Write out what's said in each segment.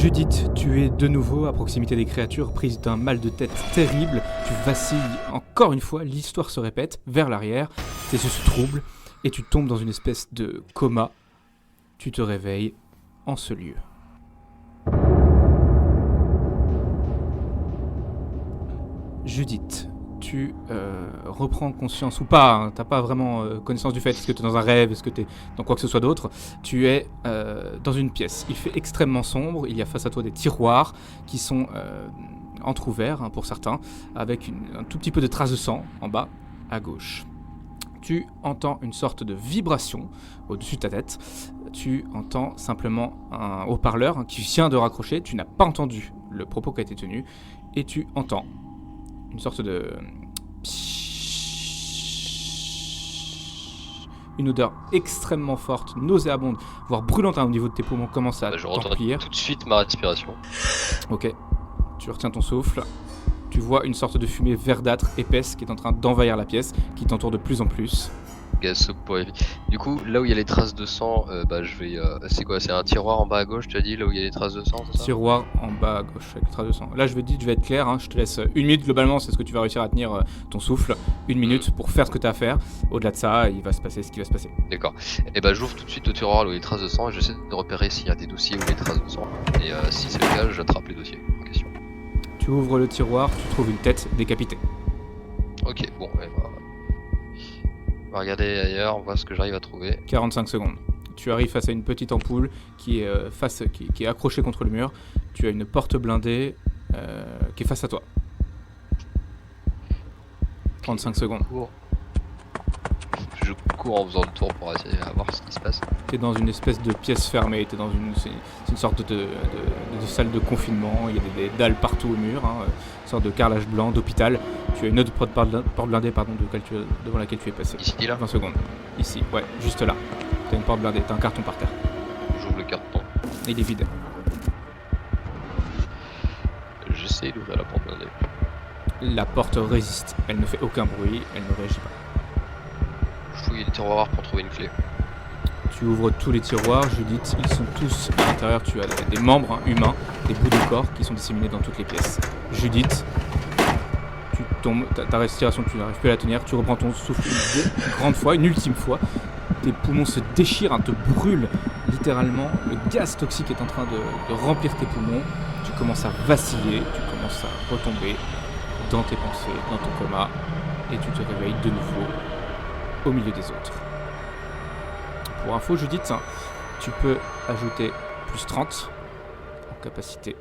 Judith, tu es de nouveau à proximité des créatures, prise d'un mal de tête terrible. Tu vacilles encore une fois, l'histoire se répète, vers l'arrière, tes yeux se troublent et tu tombes dans une espèce de coma. Tu te réveilles en ce lieu. Judith, tu reprends conscience ou pas, hein, t'as pas vraiment connaissance du fait, est-ce que tu es dans un rêve, est-ce que tu es dans quoi que ce soit d'autre. Tu es dans une pièce, il fait extrêmement sombre, il y a face à toi des tiroirs qui sont entrouverts hein, pour certains, avec un tout petit peu de traces de sang en bas à gauche. Tu entends une sorte de vibration au-dessus de ta tête, tu entends simplement un haut-parleur qui vient de raccrocher, tu n'as pas entendu le propos qui a été tenu, et tu entends une sorte de... Une odeur extrêmement forte, nauséabonde, voire brûlante au niveau de tes poumons commence à je t'emplir. Tout de suite ma respiration. Ok, tu retiens ton souffle. Tu vois une sorte de fumée verdâtre, épaisse, qui est en train d'envahir la pièce, qui t'entoure de plus en plus. Gaz pour Du coup, là où il y a les traces de sang, je vais... c'est quoi? C'est un tiroir en bas à gauche, tu as dit, là où il y a les traces de sang, c'est ça? Tiroir en bas à gauche, avec les traces de sang. Là, je vais être clair, hein, je te laisse 1 minute, globalement, c'est ce que tu vas réussir à tenir ton souffle. 1 minute pour faire ce que tu as à faire. Au-delà de ça, il va se passer ce qui va se passer. D'accord. Et j'ouvre tout de suite le tiroir là où il y a les traces de sang et j'essaie de repérer s'il y a des dossiers où il y a les traces de sang. Et si c'est le cas, j'attrape les dossiers en question. Tu ouvres le tiroir, tu trouves une tête décapitée. Ok, bon, on va regarder ailleurs, on voit ce que j'arrive à trouver. 45 secondes. Tu arrives face à une petite ampoule qui est accrochée contre le mur. Tu as une porte blindée qui est face à toi. 35 secondes. Je cours en faisant le tour pour essayer de voir ce qui se passe. Tu es dans une espèce de pièce fermée, c'est une sorte de salle de confinement, il y a des dalles partout au mur, hein, une sorte de carrelage blanc d'hôpital. Tu as une autre porte blindée devant laquelle tu es passé. Ici, là 20 secondes. Ici, ouais, juste là. Tu as une porte blindée, tu as un carton par terre. J'ouvre le carton. Il est vide. J'essaie d'ouvrir la porte blindée. La porte résiste, elle ne fait aucun bruit, elle ne réagit pas. Je fouille les tiroirs pour trouver une clé. Tu ouvres tous les tiroirs, Judith, ils sont tous à l'intérieur, tu as des membres humains, des bouts de corps qui sont disséminés dans toutes les pièces. Judith, tu tombes, ta respiration, tu n'arrives plus à la tenir, tu reprends ton souffle une grande fois, une ultime fois, tes poumons se déchirent, hein, te brûlent littéralement, le gaz toxique est en train de remplir tes poumons, tu commences à vaciller, tu commences à retomber dans tes pensées, dans ton coma, et tu te réveilles de nouveau au milieu des autres. Pour info, Judith, tu peux ajouter plus 30 en capacité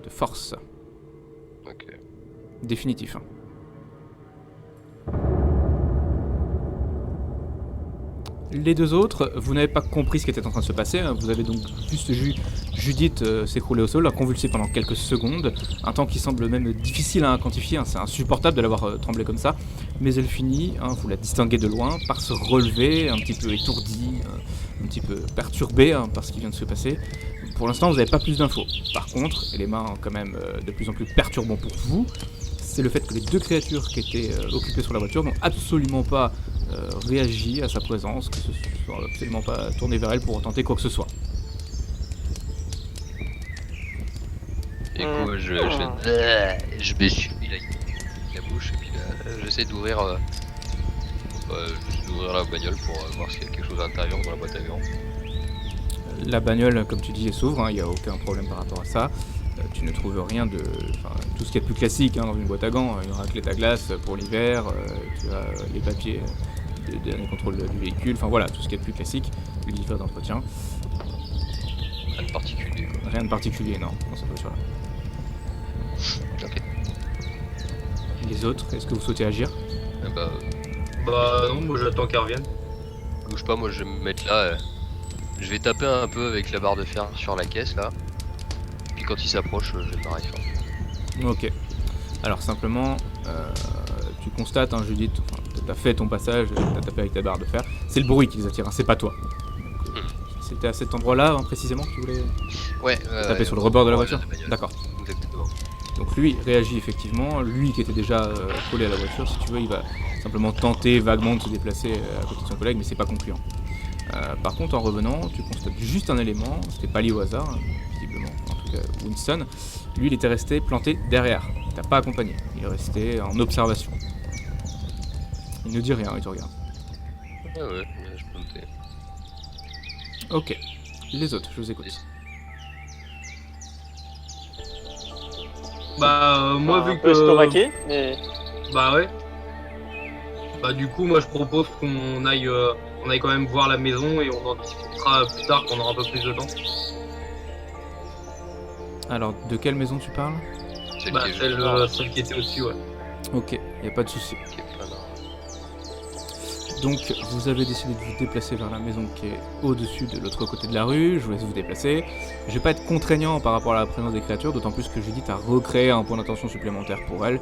de force. Ok. Définitif. Les deux autres, vous n'avez pas compris ce qui était en train de se passer. Vous avez donc juste vu Judith s'écrouler au sol, convulsée pendant quelques secondes. Un temps qui semble même difficile à quantifier. C'est insupportable de l'avoir tremblé comme ça. Mais elle finit, vous la distinguez de loin, par se relever, un petit peu étourdie, un petit peu perturbée par ce qui vient de se passer. Pour l'instant, vous n'avez pas plus d'infos. Par contre, élément quand même de plus en plus perturbant pour vous, c'est le fait que les deux créatures qui étaient occupées sur la voiture n'ont absolument pas réagi à sa présence, que ce soit absolument pas tourné vers elle pour tenter quoi que ce soit. Et coup, je m'essuie la bouche et puis j'essaie d'ouvrir la bagnole pour voir s'il y a quelque chose à l'intérieur dans la boîte à viande. La bagnole, comme tu dis, elle s'ouvre, il n'y a aucun problème par rapport à ça. Tu ne trouves rien de... tout ce qui est plus classique dans une boîte à gants, une raclette à glace pour l'hiver, tu as les papiers de dernier contrôle du véhicule, voilà, tout ce qui est plus classique, le livret d'entretien. Rien de particulier, quoi. Rien de particulier, non, dans cette voiture-là. Ok. Les autres, est-ce que vous souhaitez agir ? Non, moi j'attends qu'elle revienne. Bouge pas, moi je vais me mettre là. Je vais taper un peu avec la barre de fer sur la caisse là. Puis quand il s'approche, je vais pareil faire. Ok. Alors simplement, tu constates, Judith, t'as fait ton passage, t'as tapé avec ta barre de fer. C'est le bruit qui les attire, c'est pas toi. Donc, c'était à cet endroit-là précisément que tu voulais taper sur le rebord de la voiture ? D'accord. Exactement. Donc lui réagit effectivement, lui qui était déjà collé à la voiture, si tu veux, il va simplement tenter vaguement de se déplacer à côté de son collègue, mais c'est pas concluant. Par contre, en revenant, tu constates juste un élément, c'était pas lié au hasard, visiblement, en tout Winston, lui il était resté planté derrière. Il t'a pas accompagné, il est resté en observation. Il ne dit rien, il te regarde. Ah ouais, je peux noter. Ok, les autres, je vous écoute. Bah, moi, Enfin, vu un peu que. estomaqué, mais Bah, ouais. Bah, du coup, moi, je propose qu'on aille quand même voir la maison et on en discutera plus tard quand on aura un peu plus de temps. Alors, de quelle maison tu parles? Celle Bah, qui est juste là, celle qui était au-dessus, ouais. Ok, y a pas de souci. qui est plein d'arbres. Donc, vous avez décidé de vous déplacer vers la maison qui est au-dessus de l'autre côté de la rue. Je vous laisse vous déplacer. Je vais pas être contraignant par rapport à la présence des créatures, d'autant plus que Judith a recréé un point d'attention supplémentaire pour elle.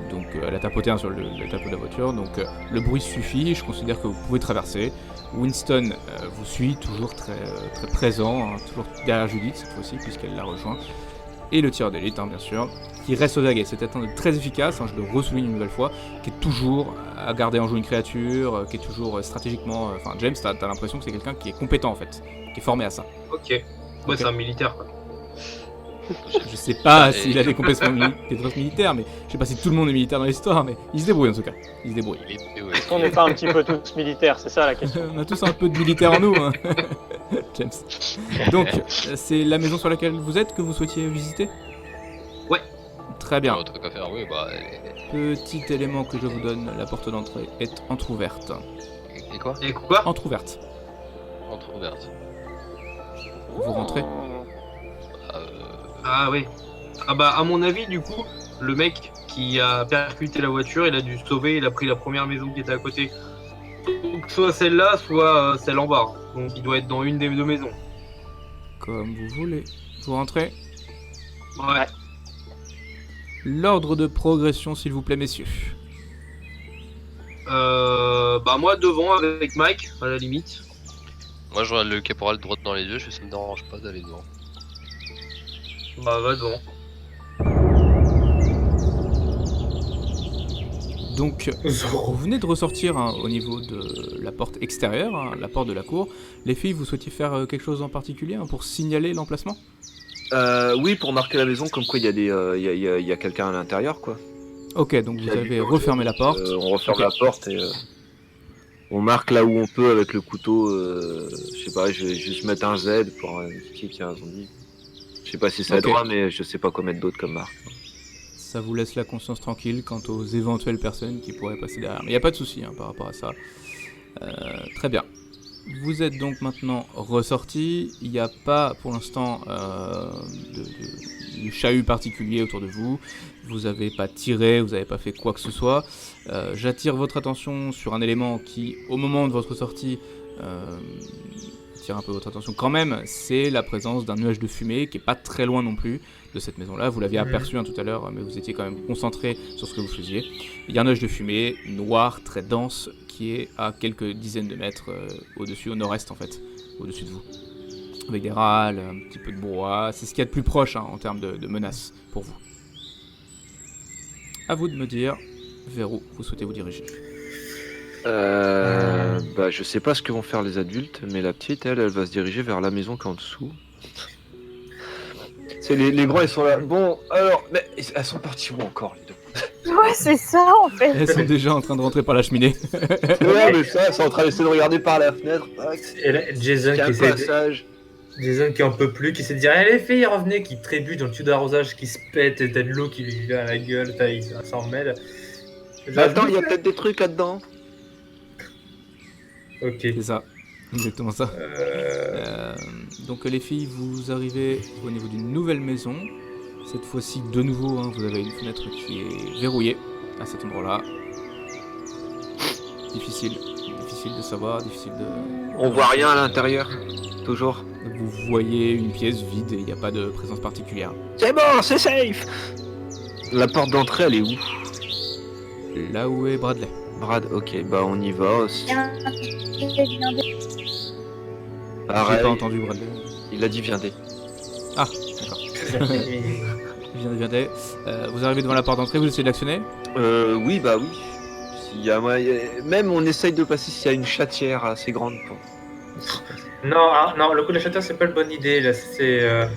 Donc, elle a tapoté sur le capot de la voiture. Donc, le bruit suffit. Je considère que vous pouvez traverser. Winston vous suit, toujours très présent, hein, toujours derrière Judith cette fois-ci, puisqu'elle l'a rejoint. Et le tireur d'élite, hein, bien sûr, qui reste aux aguets. C'est un très efficace, hein, je le ressouligne une nouvelle fois, qui est toujours à garder en jeu une créature, qui est toujours stratégiquement... Enfin, James, t'as l'impression que c'est quelqu'un qui est compétent, en fait, qui est formé à ça. Ok. Ouais, Ok. c'est un militaire, quoi. Je sais pas Et- s'il a des compétences militaires, mais je sais pas si tout le monde est militaire dans l'histoire, mais il se débrouille en tout cas. Il se débrouille. Ouais. est-ce qu'on n'est pas un petit peu tous militaires? C'est ça la question. On a tous un peu de militaire en nous, hein. James. Donc, c'est la maison sur laquelle vous êtes que vous souhaitiez visiter? Ouais. Très bien. Un truc à faire, oui, bah. Petit élément que je vous donne, la porte d'entrée est entrouverte. Et quoi? Et quoi? Entrouverte. Entrouverte. Vous rentrez? Ah, oui. Ah, bah, à mon avis, du coup, le mec qui a percuté la voiture, il a dû se sauver, il a pris la première maison qui était à côté. Donc, soit celle-là, soit celle en bas. Donc, il doit être dans une des deux maisons. Comme vous voulez. Vous rentrez? Ouais. L'ordre de progression, s'il vous plaît, messieurs. Bah, moi, devant, avec Mike, à la limite. Moi, je regarde le caporal droit dans les yeux, ça me dérange pas d'aller devant. Bah, va devant. Donc, vous venez de ressortir hein, au niveau de la porte extérieure, hein, la porte de la cour. Les filles, vous souhaitiez faire quelque chose en particulier hein, pour signaler l'emplacement? Oui, pour marquer la maison, comme quoi il y a quelqu'un à l'intérieur, quoi. Ok, donc vous Il y a du avez danger. refermé la porte. On referme Ok. la porte et on marque là où on peut avec le couteau. Je sais pas, je vais juste mettre un Z pour indiquer qu'il y a un zombie. Je sais pas si ça Ok. aidera, mais je sais pas quoi mettre d'autre comme marque. Ça vous laisse la conscience tranquille quant aux éventuelles personnes qui pourraient passer derrière. Mais il n'y a pas de souci hein, par rapport à ça. Très bien. Vous êtes donc maintenant ressorti. Il n'y a pas pour l'instant de chahut particulier autour de vous. Vous n'avez pas tiré, vous n'avez pas fait quoi que ce soit. J'attire votre attention sur un élément qui, au moment de votre sortie, attire un peu votre attention quand même. C'est la présence d'un nuage de fumée qui n'est pas très loin non plus de cette maison-là. Vous l'aviez aperçu hein, tout à l'heure, mais vous étiez quand même concentré sur ce que vous faisiez. Il y a un nuage de fumée noir, très dense, qui est à quelques dizaines de mètres au-dessus, au nord-est en fait, au-dessus de vous. Avec des râles, un petit peu de brouhaha. C'est ce qu'il y a de plus proche hein, en termes de menace pour vous. À vous de me dire vers où vous souhaitez vous diriger. Bah, je sais pas ce que vont faire les adultes, mais la petite, elle va se diriger vers la maison qui est en dessous. C'est les grands, ils sont là. Bon, alors, mais elles sont parties où encore, les deux? Ouais, c'est ça en fait. Elles sont déjà en train de rentrer par la cheminée. Ouais, mais ça, elles sont en train d'essayer de regarder par la fenêtre. Et là, Jason C'est un qui essaie de... passage. Jason qui en peut plus, qui essaie de dire allez les filles, revenez, qui trébuche dans le tube d'arrosage, qui se pète, et t'as de l'eau qui lui vient à la gueule, il s'en mêle. Attends, il y a peut-être des trucs là-dedans. Ok. C'est ça, exactement ça. Donc les filles, vous arrivez au niveau d'une nouvelle maison. Cette fois-ci, de nouveau, hein, vous avez une fenêtre qui est verrouillée à cet endroit-là. Difficile de savoir, difficile de... On voit rien à l'intérieur, toujours. Vous voyez une pièce vide et il n'y a pas de présence particulière. C'est bon, c'est safe. La porte d'entrée, elle est où? Là où est Bradley. Brad, ok, bah on y va aussi. J'ai Pareil, pas entendu Bradley. il a dit viendez. Ah, d'accord. Viendez. Vous arrivez devant la porte d'entrée, vous essayez d'actionner? Oui, bah oui. S'il y a même on essaye de passer s'il y a une chatière assez grande pour... Non, non, le coup de la château, c'est pas une bonne idée, là, c'est...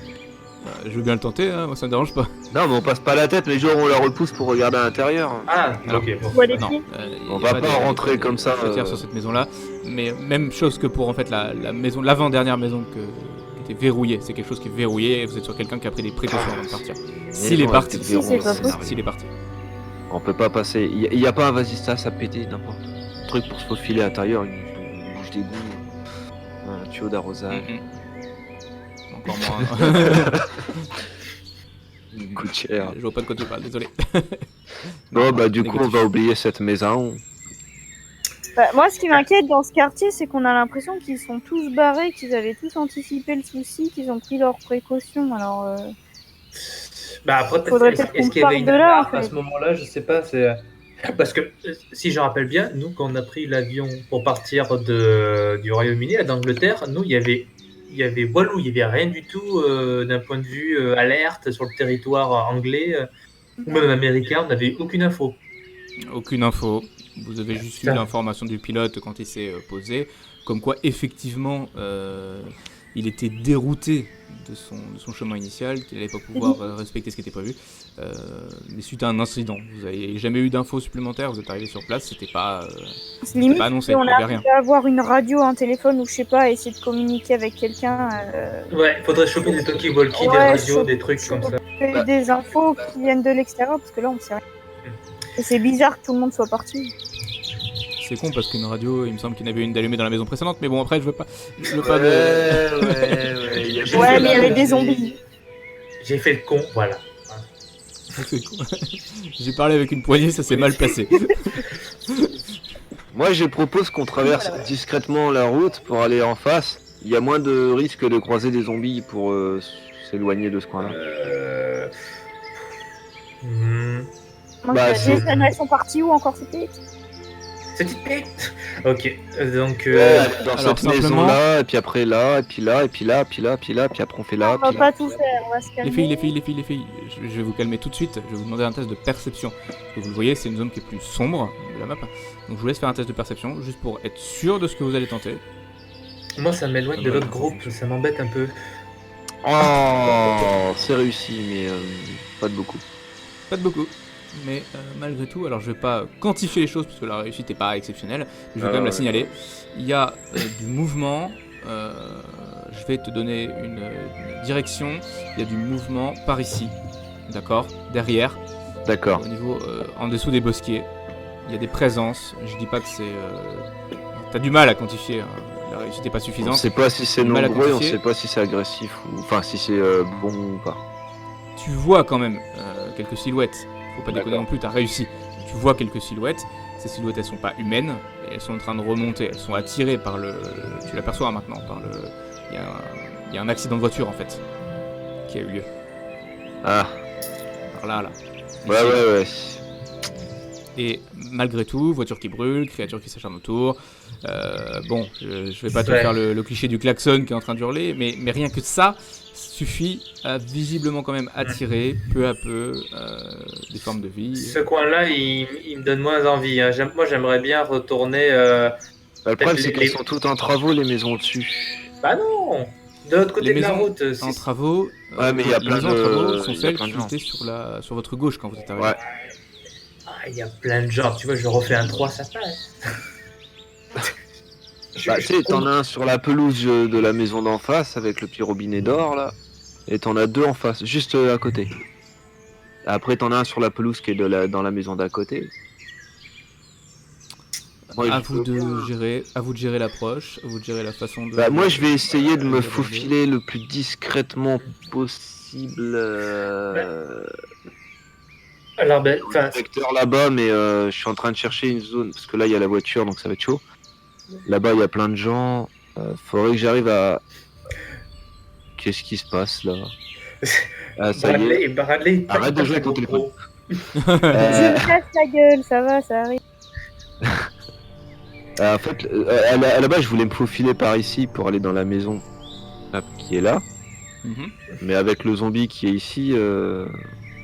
Je veux bien le tenter, hein, moi ça me dérange pas. Non, mais on passe pas la tête, les joueurs on la repousse pour regarder à l'intérieur. Ah, Alors, ok, bon. Tu vois les Non, pieds On y a va pas de- rentrer comme ça, frontières sur cette maison-là, mais même chose que pour en fait la maison, l'avant-dernière maison qui était verrouillée. C'est quelque chose qui est verrouillé et vous êtes sur quelqu'un qui a pris des précautions avant de partir. S'il est parti, Si, c'est pas possible. s'il est parti. On peut pas passer. Il y a pas un vasistas à péter, n'importe. Un truc pour se faufiler à l'intérieur, une bouche d'égout, un tuyau d'arrosage, Encore moins. une gouttière. Je vois pas de quoi tu parles, désolé. Bon, bah, du coup, on négatif. va oublier cette maison. Bah, moi, ce qui m'inquiète dans ce quartier, c'est qu'on a l'impression qu'ils sont tous barrés, qu'ils avaient tous anticipé le souci, qu'ils ont pris leurs précautions. Alors, Bah après, Faudrait est-ce peut-être est-ce qu'on qu'il y avait parte une de là, alarme en à fait. ce moment-là? Je sais pas. C'est parce que si je rappelle bien, nous quand on a pris l'avion pour partir du Royaume-Uni à d'Angleterre, nous il y avait Walou, il y avait rien du tout d'un point de vue alerte sur le territoire anglais ou même américain. On n'avait aucune info. Aucune info. Vous avez juste eu Putain. l'information du pilote quand il s'est posé, comme quoi effectivement il était dérouté de son chemin initial, qu'il n'allait pas pouvoir respecter ce qui était prévu. Mais suite à un incident, vous n'avez jamais eu d'infos supplémentaires, vous êtes arrivé sur place, c'était pas limite, pas annoncé, si on il y avait rien. arrive à avoir une radio, un téléphone ou je sais pas, essayer de communiquer avec quelqu'un, Ouais, il faudrait choper des talkie-walkie, des Ouais, radios, des trucs comme ça. choper des infos qui viennent de l'extérieur, parce que là, on sait rien. Et c'est bizarre que tout le monde soit parti. C'est con parce qu'une radio, il me semble qu'il y en avait une d'allumée dans la maison précédente, mais bon après je veux pas de... Ouais, il y a Ouais, mais il y avait des zombies. J'ai fait le con, voilà. C'est con. J'ai parlé avec une poignée, ça s'est mal passé. Moi, je propose qu'on traverse discrètement la route pour aller en face. Il y a moins de risques de croiser des zombies pour s'éloigner de ce coin-là. Donc, Bah, les c'est- scènes, elles sont parties où encore c'était Petite pète. Ok, donc Dans Alors, cette simplement- maison-là, et puis après là, et puis là, et puis là, puis là, puis là, puis après on fait là, On va puis là. pas tout faire, on va se calmer. Les filles, je vais vous calmer tout de suite, je vais vous demander un test de perception. Parce que vous le voyez, c'est une zone qui est plus sombre de la map. Donc je vous laisse faire un test de perception, juste pour être sûr de ce que vous allez tenter. moi ça m'éloigne de l'autre groupe, ça m'embête un peu. Oh, c'est réussi, mais pas de beaucoup. Pas de beaucoup, mais malgré tout, alors je vais pas quantifier les choses, parce que la réussite n'est pas exceptionnelle, mais je vais quand même la signaler. Il y a du mouvement, je vais te donner une direction, il y a du mouvement par ici, d'accord, derrière, D'accord. au niveau, en dessous des bosquets, il y a des présences, je dis pas que c'est... T'as du mal à quantifier, hein. La réussite n'est pas On suffisante. sait pas si c'est Mal à nombreux, on quantifier. sait pas si c'est agressif ou. Enfin, si c'est bon ou pas. Tu vois quand même quelques silhouettes, faut pas déconner D'accord. non plus, t'as réussi. Tu vois quelques silhouettes, ces silhouettes elles sont pas humaines, et elles sont en train de remonter, elles sont attirées par le... Tu l'aperçois maintenant, par le... Il y a un accident de voiture en fait, qui a eu lieu. Ah, Par là. ouais, Ici. ouais, ouais. Et malgré tout, voiture qui brûle, créature qui s'acharne autour. Bon, je vais pas te Ouais. faire le cliché du klaxon qui est en train d'hurler, mais rien que ça suffit à visiblement quand même attirer peu à peu des formes de vie. Ce coin-là, il me donne moins envie. Hein. Moi j'aimerais bien retourner. Bah, le problème, les- c'est qu'elles les- sont toutes en travaux, les maisons au-dessus. Bah non, de l'autre côté Les de la maisons route. En travaux, Ouais, mais il y a les plein maisons en de- travaux il y sont a celles plein qui de gens. étaient sur votre gauche quand vous êtes arrivé. Ouais. Ah, il y a plein de gens. Tu vois, je refais un 3, ça passe. Bah, tu sais, t'en as un sur la pelouse de la maison d'en face avec le petit robinet d'or là. Et t'en as deux en face, juste à côté. Après, t'en as un sur la pelouse qui est dans la maison d'à côté. Moi, À je vous peux- de gérer l'approche, à vous de gérer la façon de... Bah, moi, je vais essayer de me d'aborder. faufiler le plus discrètement possible. Alors, ben, Le secteur là-bas, mais je suis en train de chercher une zone parce que là, il y a la voiture, donc ça va être chaud. Là-bas, il y a plein de gens. Faudrait que j'arrive à. Qu'est-ce qui se passe là? Ah, ça y est. Bradley, Arrête de jouer avec ton téléphone. Euh, Je me casse la gueule, ça va, ça arrive. En fait, à la base, je voulais me faufiler par ici pour aller dans la maison qui est là. Mhm. Mais avec le zombie qui est ici,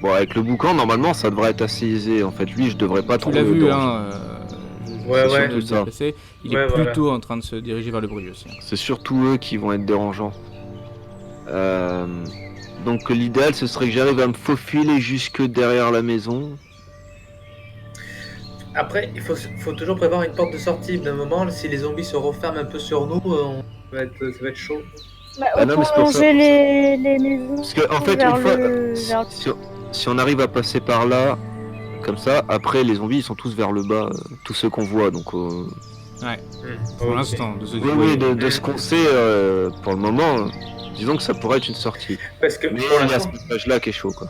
bon, avec le boucan, normalement, ça devrait être assez aisé. En fait, lui, je devrais pas Tu trouver l'as vu, danger. hein, Ouais, c'est sûr ouais. de le ça. déplacer. Il Ouais, est voilà. plutôt en train de se diriger vers le bruit aussi. C'est surtout eux qui vont être dérangeants. Donc l'idéal ce serait que j'arrive à me faufiler jusque derrière la maison. Après, il faut toujours prévoir une porte de sortie. D'un moment, si les zombies se referment un peu sur nous, ça va être chaud. Bah, Ah non, mais c'est autant pour ça. longer les maisons Parce que en fait, vers une fois, vers le- si on arrive à passer par là, comme ça, après les zombies ils sont tous vers le bas, tous ceux qu'on voit. Donc Pour l'instant, de ce que oui, vous oui, voyez. de ce qu'on sait pour le moment, disons que ça pourrait être une sortie. Parce que, Mais pour il y a ce l'instant- passage-là qui est chaud, quoi.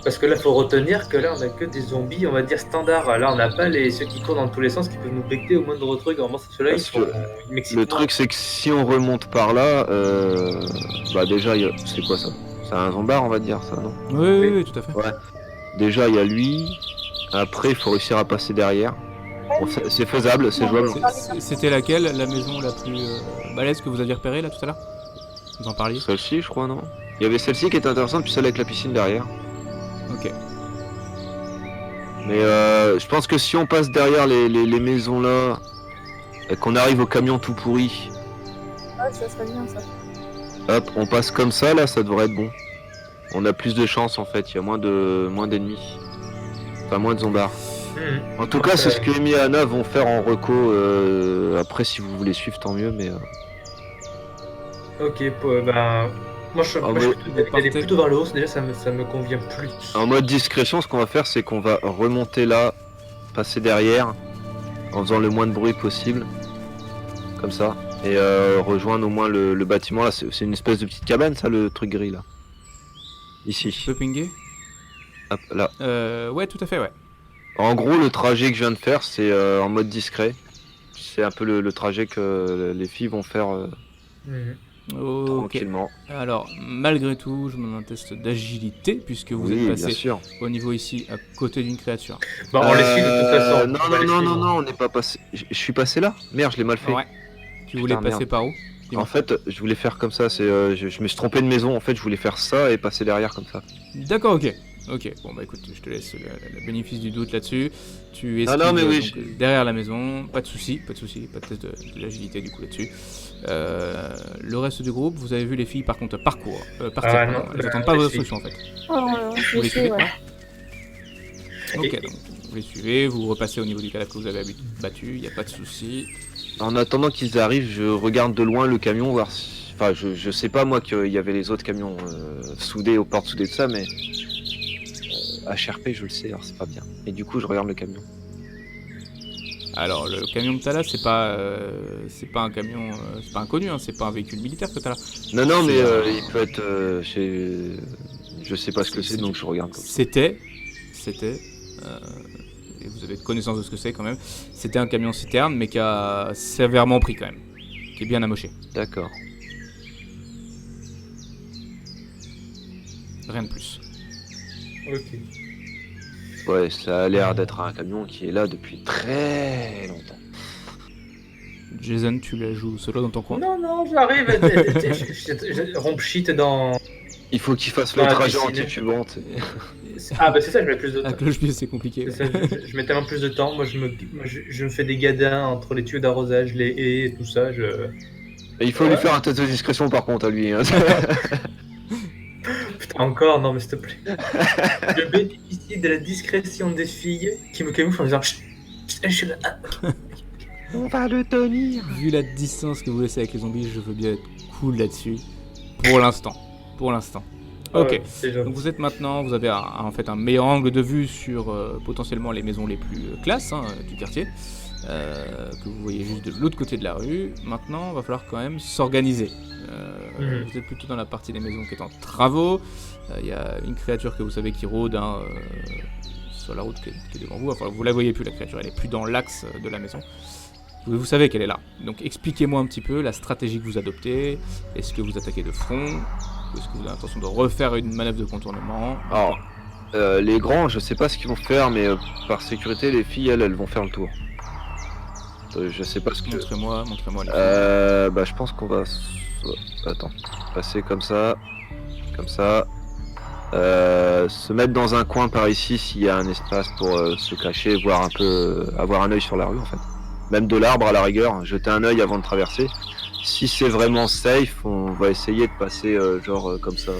parce que là, faut retenir que là, on a que des zombies, on va dire standards. Là, on n'a pas ceux qui courent dans tous les sens qui peuvent nous becter au moindre truc. Normalement, ceux-là, ils Parce sont que mexicains. Le truc, c'est que si on remonte par là, bah déjà, c'est quoi ça? C'est un zombard, on va dire, ça, non? Oui, tout à fait. Déjà, il y a lui. Après, il faut réussir à passer derrière. Bon, c'est faisable, c'est jouable. C'était laquelle, la maison la plus balèze que vous aviez repérée là tout à l'heure? Vous en parliez? Celle-ci, je crois, non? Il y avait celle-ci qui était intéressante, puis celle avec la piscine derrière. Ok. Mais je pense que si on passe derrière les maisons là, et qu'on arrive au camion tout pourri, Ouais, ça serait bien ça. hop, on passe comme ça, là, ça devrait être bon. On a plus de chance en fait, il y a moins d'ennemis. Enfin, moins de zombards. En tout cas, c'est ce que Amy et Anna vont faire en reco. Après, si vous voulez suivre, tant mieux, mais... Ok, bah. Moi, je suis d'aller plutôt vers le haut, déjà, ça me convient plus. En mode discrétion, ce qu'on va faire, c'est qu'on va remonter là, passer derrière, en faisant le moins de bruit possible. Comme ça. Et rejoindre au moins le bâtiment. Là, c'est une espèce de petite cabane, ça, le truc gris, là. Ici. Tu peux pinguer? Hop, là. Ouais, tout à fait, ouais. En gros, le trajet que je viens de faire, c'est en mode discret. C'est un peu le trajet que les filles vont faire Ok. tranquillement. Alors, malgré tout, je me mets un test d'agilité, puisque vous Oui, êtes bien passé sûr. au niveau ici, à côté d'une créature. Bah, on les suit de toute façon. Non, on va les non, suivre. on n'est pas passé. Je suis passé là? Merde, je l'ai mal fait. Ouais. Tu voulais Putain, passer merde. par où? Dis-moi. En fait, je voulais faire comme ça. Je me suis trompé de maison. En fait, je voulais faire ça et passer derrière comme ça. D'accord, ok. Ok, bon bah écoute, je te laisse le bénéfice du doute là-dessus. Tu esquives non, mais oui, donc, derrière la maison, pas de soucis, pas de test de l'agilité du coup là-dessus. Le reste du groupe, vous avez vu les filles par contre partir, non, pardon. Elles n'attendent pas les vos filles. instructions en fait. Oh, je Vous les sais, suivez? ouais. Ok, donc vous les suivez, vous repassez au niveau du cadavre que vous avez battu, il n'y a pas de soucis. En attendant qu'ils arrivent, je regarde de loin le camion, voir si... Enfin, je sais pas moi qu'il y avait les autres camions soudés, aux portes soudées, tout ça, mais... HRP, je le sais, alors c'est pas bien. Et du coup, je regarde le camion. Alors le camion que t'as là, c'est pas un camion, c'est pas inconnu, hein, c'est pas un véhicule militaire que t'as là. Non, mais C'est, il peut être chez... Je sais pas ce que c'est, donc je regarde comme ça. C'était, et vous avez connaissance de ce que c'est quand même, c'était un camion citerne, mais qui a sévèrement pris quand même, qui est bien amoché. D'accord. Rien de plus. Ok. Ouais, ça a l'air d'être un camion qui est là depuis très longtemps. Jason, tu la joues solo dans ton coin? Non, j'arrive. Je rompe shit dans. Il faut qu'il fasse le Ah, trajet piscine. anti-tubant. Ah, bah c'est ça, je mets plus de À temps. cloche-pied, c'est compliqué. C'est Ouais. ça, je mets tellement plus de temps. Moi, je me fais des gadins entre les tuyaux d'arrosage, les haies et tout ça. Et il faut lui faire un test de discrétion par contre à lui. Hein. Putain, encore, non, mais s'il te plaît. Je bénéficie de la discrétion des filles qui me camouflent en disant chut, chut, je suis là. Ah, On va le tenir. Vu la distance que vous laissez avec les zombies, je veux bien être cool là-dessus. Pour l'instant. Ok. ouais, c'est gentil. Donc vous êtes maintenant, vous avez en fait un meilleur angle de vue sur potentiellement les maisons les plus classes du quartier, que vous voyez juste de l'autre côté de la rue. Maintenant, il va falloir quand même s'organiser. Vous êtes plutôt dans la partie des maisons qui est en travaux. Il y a une créature que vous savez qui rôde sur la route qui est devant vous. Enfin, vous la voyez plus la créature, elle est plus dans l'axe de la maison. Vous savez qu'elle est là. Donc expliquez-moi un petit peu la stratégie que vous adoptez. Est-ce que vous attaquez de front? Est-ce que vous avez l'intention de refaire une manœuvre de contournement? Alors, les grands, je sais pas ce qu'ils vont faire, mais par sécurité, les filles, elles vont faire le tour. Je sais pas ce que... Montrez-moi les Bah, je pense qu'on va... Attends, passer comme ça, se mettre dans un coin par ici s'il y a un espace pour se cacher, voir un peu, avoir un œil sur la rue en fait. Même de l'arbre à la rigueur, jeter un œil avant de traverser. Si c'est vraiment safe, on va essayer de passer comme ça.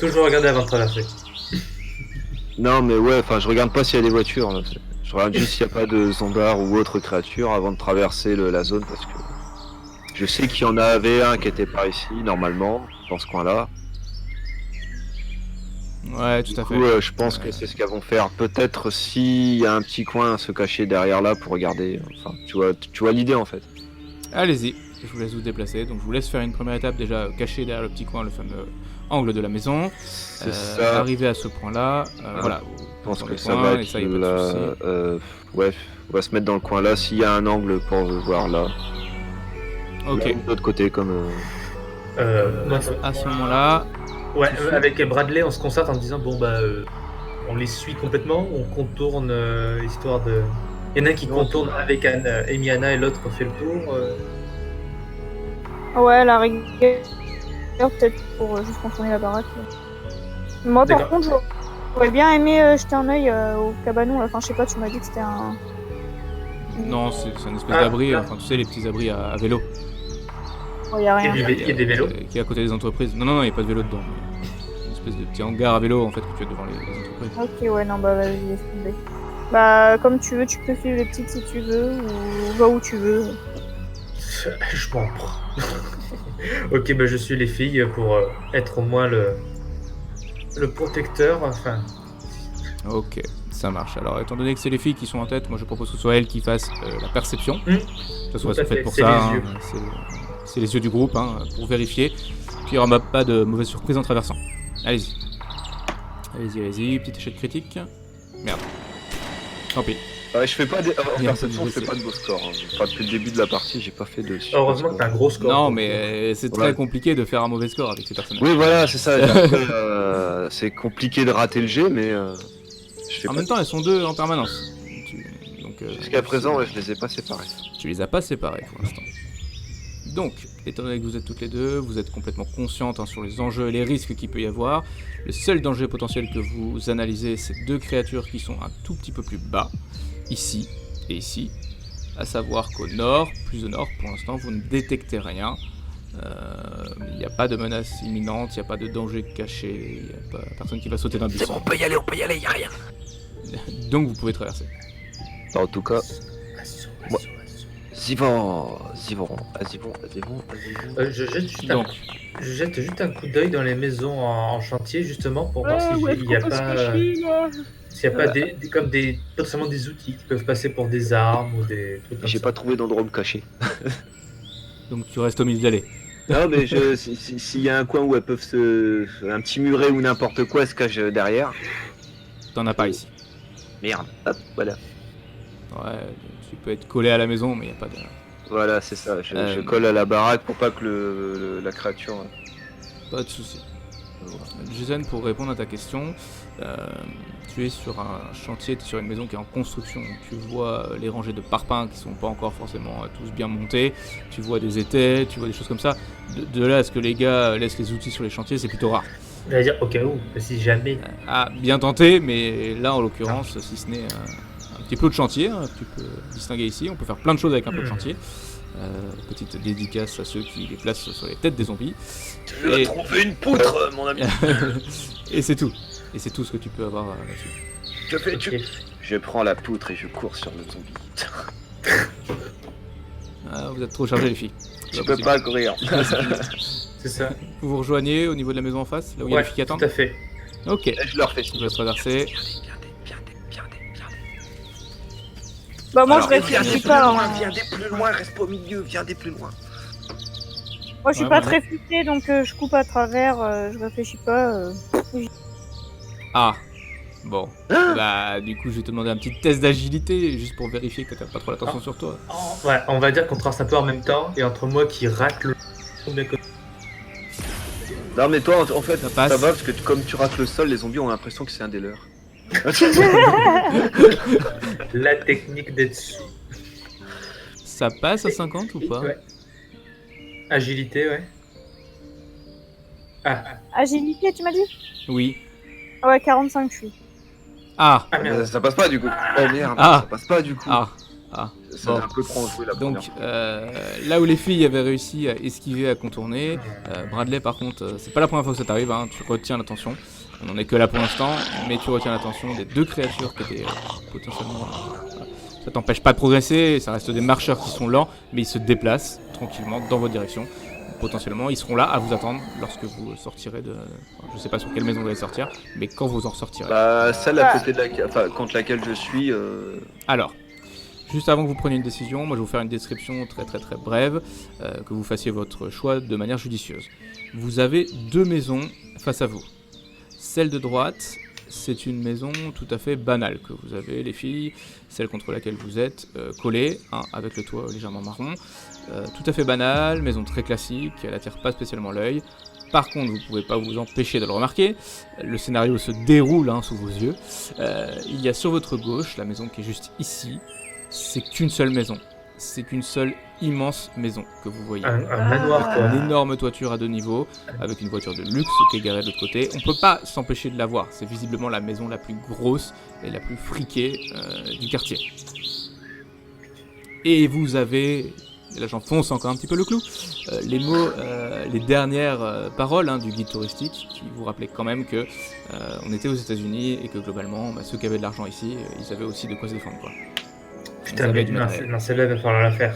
Toujours regarder avant de traverser. Non, mais ouais, enfin, je regarde pas s'il y a des voitures. Là. Je regarde juste s'il n'y a pas de zombards ou autre créature avant de traverser la zone parce que je sais qu'il y en avait un qui était par ici, normalement, dans ce coin-là. Ouais, tout Du à coup, fait. je pense que c'est ce qu'elles vont faire. Peut-être s'il y a un petit coin à se cacher derrière là pour regarder. Enfin, tu vois l'idée en fait. Allez-y, je vous laisse vous déplacer. Donc je vous laisse faire une première étape déjà cachée derrière le petit coin, le fameux angle de la maison. C'est ça. Arriver à ce point-là, voilà. Je pense dans que le ça coin, va et être ça, y a pas de là. souci. Ouais, on va se mettre dans le coin là. S'il y a un angle pour voir là. Ok. Là, de l'autre côté, comme. Moi, À ce moment-là, ouais, tu fais- avec Bradley, on se concerte en disant bon bah on les suit complètement, on contourne histoire de. Il y en a un qui Non, contourne avec Amy Anna et l'autre fait le tour. Ouais, à la rigueur, peut-être pour juste contourner la baraque. Moi, par D'accord. contre, j'aurais bien aimé jeter un œil au cabanon. Là. Enfin, je sais pas, tu m'as dit que c'était un. non, c'est une espèce Ah, d'abri, là. enfin tu sais, les petits abris à vélo. Il y a Il y a rien. des, il y a des vélos. Qui est à côté des entreprises. Non, il n'y a pas de vélo dedans. Mais une espèce de petit hangar à vélo en fait que tu as devant les entreprises. Ok, ouais, non, bah vas-y, laisse tomber. Bah, comme tu veux, tu peux suivre les petites si tu veux, ou va où tu veux. Je m'en prends. Ok, bah je suis les filles pour être au moins le protecteur. Enfin, Ok, ça marche. Alors, étant donné que c'est les filles qui sont en tête, moi je propose que ce soit elles qui fassent la perception. De toute façon, elles Tout à sont faites fait, pour c'est ça. les hein. yeux. C'est les yeux du groupe pour vérifier. Puis il n'y aura pas de mauvaise surprise en traversant. Allez-y. Allez-y. Petit échec critique. Merde. Tant pis. Ouais, je fais pas des. En Il y a un perception, peu je de fais pas de beau score. Hein. Enfin, depuis le début de la partie, j'ai pas fait de. super heureusement que score. t'as un gros score. Non, donc, mais c'est Ouais. très compliqué de faire un mauvais score avec ces personnages. Oui, voilà, c'est ça. Après, c'est compliqué de rater le jet, mais je fais En pas. même temps, elles sont deux en permanence. Donc, Jusqu'à présent, ouais, je les ai pas séparés. Tu les as pas séparés pour l'instant. Donc, étant donné que vous êtes toutes les deux, vous êtes complètement conscientes sur les enjeux et les risques qu'il peut y avoir. Le seul danger potentiel que vous analysez, c'est deux créatures qui sont un tout petit peu plus bas, ici et ici. À savoir qu'au nord, plus au nord, pour l'instant, vous ne détectez rien. Il n'y a pas de menace imminente, il n'y a pas de danger caché, il n'y a pas personne qui va sauter d'un buisson. on peut y aller, y a rien. Donc vous pouvez traverser. En tout cas, Moi- Zivon. je jette juste un coup d'œil dans les maisons en chantier justement pour voir s'il n'y a pas, s'il y a pas comme potentiellement des outils qui peuvent passer pour des armes ou des trucs comme J'ai ça. pas trouvé d'endroit où me cacher. Donc tu restes au milieu de l'allée. Non, mais s'il y a un coin où elles peuvent un petit muret ou n'importe quoi se cache derrière. T'en as pas ici. Merde. Hop, voilà. Ouais, tu peux être collé à la maison, mais il n'y a pas de... Voilà, c'est ça. Je Euh, colle à la baraque pour pas que la créature. Pas de soucis. Jason, pour répondre à ta question, tu es sur un chantier, tu es sur une maison qui est en construction. Tu vois les rangées de parpaings qui sont pas encore forcément tous bien montés. Tu vois des étais, tu vois des choses comme ça. De là à ce que les gars laissent les outils sur les chantiers, c'est plutôt rare. Je vais dire au cas où, si jamais. Ah, bien tenté, mais là en l'occurrence, si ce n'est un petit plot de chantier, tu peux distinguer ici. On peut faire plein de choses avec un plot de chantier. Petite dédicace à ceux qui les placent sur les têtes des zombies. Tu as trouvé une poutre, mon ami. Et c'est tout. Et c'est tout ce que tu peux avoir là-dessus. Je fais Ok. Je prends la poutre et je cours sur le zombie. Ah, vous êtes trop chargés les filles. Je peux pas courir. C'est ça. Vous vous rejoignez au niveau de la maison en face, là où il y a Ouais, les filles qui tout attendent. à fait. Ok. Et je leur fais Je vais traverser. Bah, moi, Alors, je réfléchis pas. Hein. Viens des plus loin, reste pas au milieu, viens des plus loin. Moi, je suis Ouais, pas moi, très futé, donc je coupe à travers, je réfléchis pas. Ah. Bon. Bah, du coup, je vais te demander un petit test d'agilité, juste pour vérifier que t'as pas trop l'attention sur toi. Ouais, on va dire qu'on traverse un peu en même temps et entre moi qui rate le. Non mais toi en fait Ça ça, passe. va parce que comme tu rates le sol, les zombies ont l'impression que c'est un des leurs. La technique d'Etsu. Ça passe à 50 ou pas? Ouais. Agilité, ouais. Ah, Agilité, tu m'as dit? Oui. Ah ouais, 45, je suis. Ah. ah merde. Ça passe pas du coup. Oh merde, Ah. ça passe pas du coup. Ah. Ah. ça Bon. a un peu trop joué la première Donc fois. là où les filles avaient réussi à esquiver, à contourner, Bradley par contre, c'est pas la première fois que ça t'arrive, hein, tu retiens l'attention. On n'en est que là pour l'instant, mais tu retiens l'attention des deux créatures qui étaient potentiellement... voilà. Ça t'empêche pas de progresser, ça reste des marcheurs qui sont lents, mais ils se déplacent tranquillement dans votre direction. Potentiellement, ils seront là à vous attendre lorsque vous sortirez de... enfin, je sais pas sur quelle maison vous allez sortir, mais quand vous en ressortirez. Bah, celle à côté de contre laquelle je suis. Alors, juste avant que vous preniez une décision, moi je vais vous faire une description très brève, que vous fassiez votre choix de manière judicieuse. Vous avez deux maisons face à vous. Celle de droite, c'est une maison tout à fait banale que vous avez, les filles, celle contre laquelle vous êtes collées, hein, avec le toit légèrement marron. Tout à fait banale, maison très classique, elle attire pas spécialement l'œil. Par contre, vous pouvez pas vous empêcher de le remarquer, le scénario se déroule hein, sous vos yeux. Il y a sur votre gauche, la maison qui est juste ici, c'est qu'une seule maison. C'est qu'une seule immense maison que vous voyez. Un manoir, quoi. Une énorme toiture à 2 niveaux, avec une voiture de luxe qui est garée de l'autre côté. On peut pas s'empêcher de la voir, c'est visiblement la maison la plus grosse et la plus friquée du quartier. Et vous avez, et là j'enfonce encore un petit peu le clou, les mots, les dernières paroles hein, du guide touristique qui vous rappelaient quand même que on était aux États-Unis et que globalement ceux qui avaient de l'argent ici, ils avaient aussi de quoi se défendre quoi. Putain, Ils avaient mais du non, matériel. non, celle-là, va falloir la faire.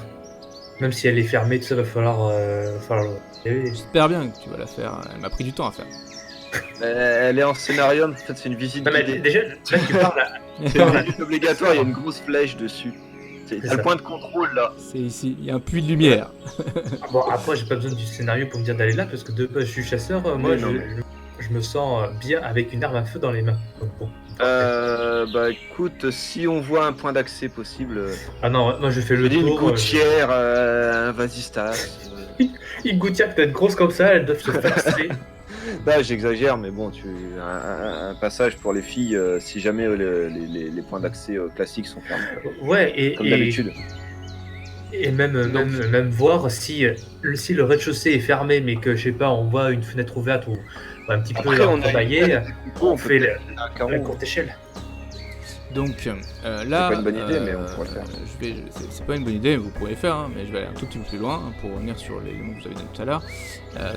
Même si elle est fermée, tout ça, va falloir J'espère bien que tu vas la faire, elle m'a pris du temps à faire. Elle est en scénarium, en fait c'est une visite Non, mais guidée. déjà, là, tu parles là. C'est une visite obligatoire, il y a une grosse flèche dessus. C'est T'as ça. le point de contrôle là. C'est ici, il y a un puits de lumière. Bon, après, j'ai pas besoin du scénario pour me dire d'aller là, parce que de base, je suis chasseur. Moi, Oui, non, je me sens bien avec une arme à feu dans les mains. Donc, bon. Bah écoute, si on voit un point d'accès possible, Ah non, moi, je fais je le dis une tour. gouttière, un vasistas. Une gouttière peut être grosse comme ça, elles doivent se faire. Bah j'exagère, mais bon, un passage pour les filles, si jamais les points d'accès classiques sont fermés. Ouais, Comme d'habitude. Et même voir si le rez-de-chaussée est fermé, mais que, je sais pas, on voit une fenêtre ouverte ou un petit Après, peu on a travaillé, on fait un carreau. la courte échelle. Donc là, C'est pas une bonne idée, mais on pourrait le faire. c'est pas une bonne idée, vous pourrez le faire, hein, mais je vais aller un tout petit peu plus loin hein, pour revenir sur les éléments que vous avez donnés tout à l'heure.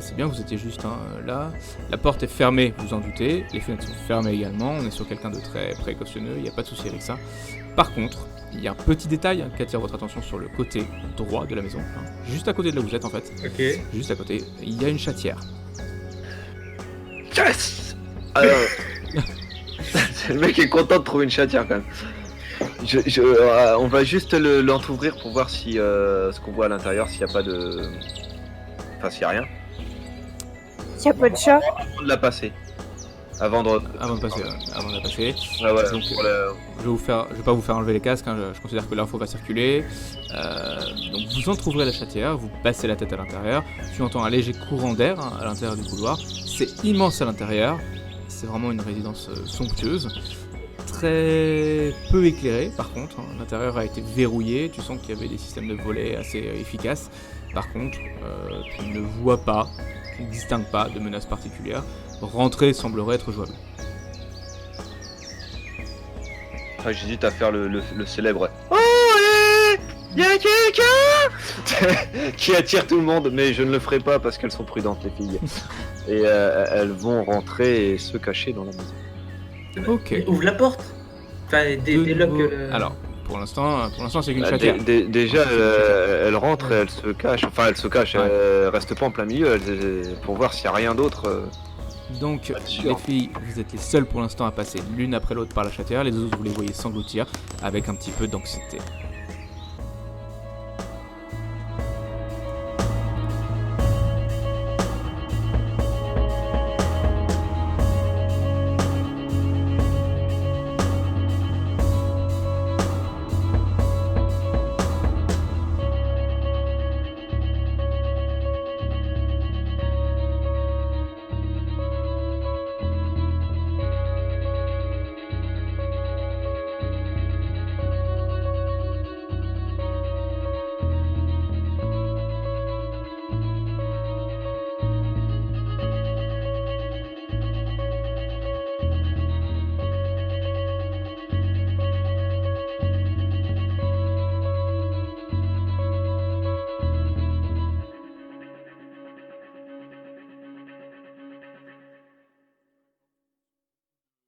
C'est bien, vous étiez juste hein, là. La porte est fermée, vous en doutez. Les fenêtres sont fermées également. On est sur quelqu'un de très précautionneux, il n'y a pas de souci avec ça. Par contre, il y a un petit détail hein, qui attire votre attention sur le côté droit de la maison, hein, juste à côté de là où vous êtes en fait. Ok. Juste à côté, il y a une chatière. Yes. Alors, le mec est content de trouver une chatière quand même. On va juste l'entrouvrir pour voir si ce qu'on voit à l'intérieur, s'il n'y a pas de. Enfin, s'il n'y a rien. Il y a pas de chat. Avant de la passer. Avant de. Avant de passer, avant de la passer. Ah ouais, Donc, pour la- je vais pas vous faire enlever les casques, hein, je considère que l'info va circuler. Donc vous entrouvrez la chatière, vous passez la tête à l'intérieur, tu entends un léger courant d'air hein, à l'intérieur du couloir. C'est immense à l'intérieur, c'est vraiment une résidence somptueuse. Très peu éclairée par contre, hein. L'intérieur a été verrouillé, tu sens qu'il y avait des systèmes de volets assez efficaces. Par contre, tu ne vois pas, tu ne distingues pas de menaces particulières. Rentrer semblerait être jouable. Ah, j'hésite à faire le célèbre. Oh, y a quelqu'un qui attire tout le monde, mais je ne le ferai pas parce qu'elles sont prudentes, les filles. Et elles vont rentrer et se cacher dans la maison. Ok. Ouvre la porte. Enfin, De déloque nouveau- le. Alors, pour l'instant, c'est qu'une Bah, chatière. déjà, elle rentre et elle se cache. Enfin, elle se cache, Ouais. elle reste pas en plein milieu pour voir s'il n'y a rien d'autre. Donc, Pas sûr. les filles, vous êtes les seules pour l'instant à passer l'une après l'autre par la chatière. Les autres, vous les voyez s'engloutir avec un petit peu d'anxiété.